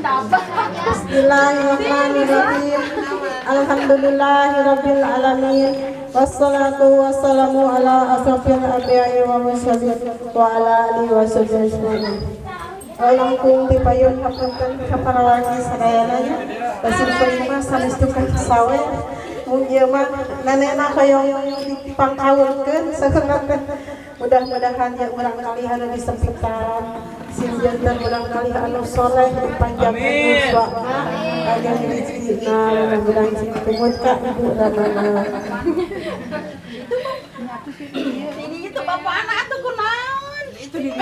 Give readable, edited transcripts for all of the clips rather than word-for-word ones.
Bismillahirrahmanirrahim. Alhamdulillahirabbil alamin. Wassalatu wassalamu ala asrofil anbiya'i wa mursalin wa ala alihi washabihi ajmain. Langkung dipayun hapunten kaparawagi sadayananya. Basin kelima sanes tukang sawe. Mun ieu mah nanena hoyong dipangkawulkeun sakeuna teh. Mudah-mudahan ya urang kali anu disempitan sim janten urang kali anu soleh dipanjangkeun uswahna agar rezekina mudah-mudahan sing tumut ka ibu ramana. Ini itu bapak anak atuh kunaon? Itu di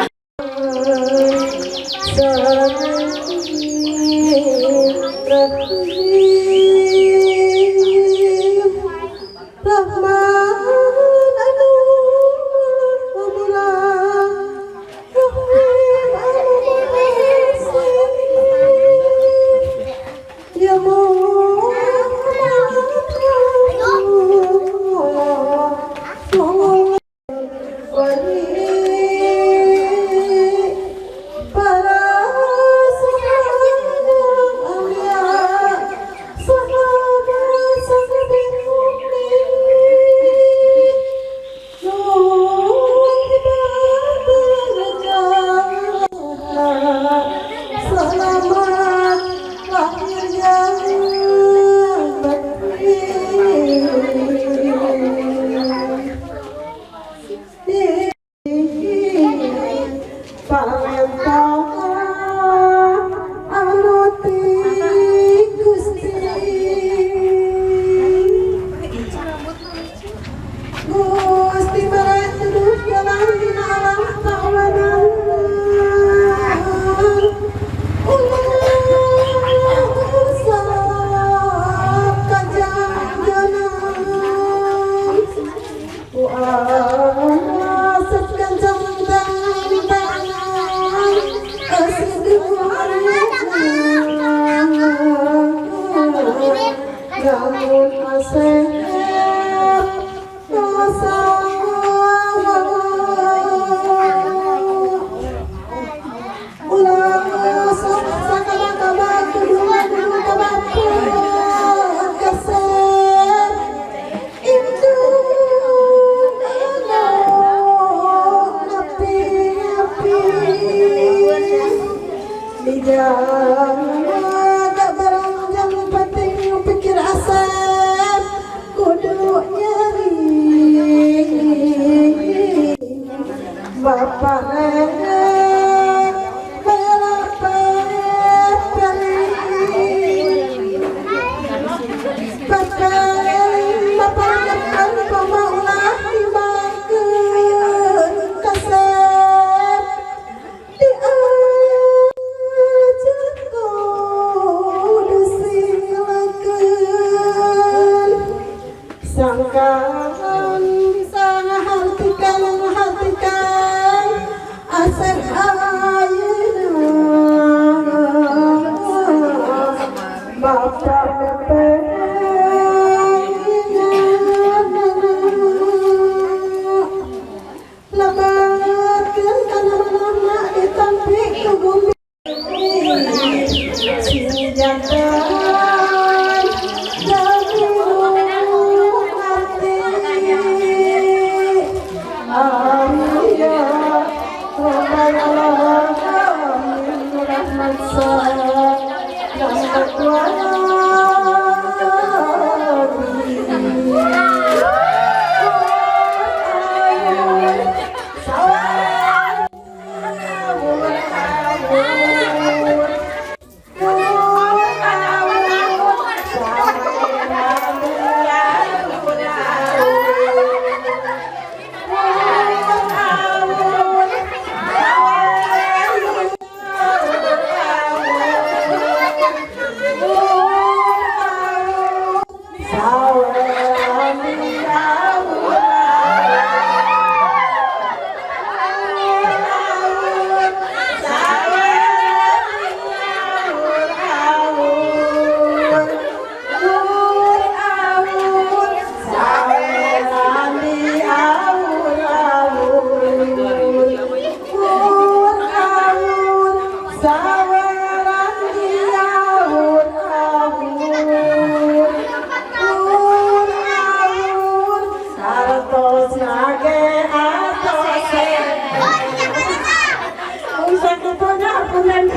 Amin.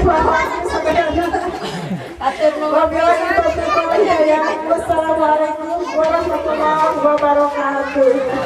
Wassalamualaikum warahmatullahi wabarakatuh.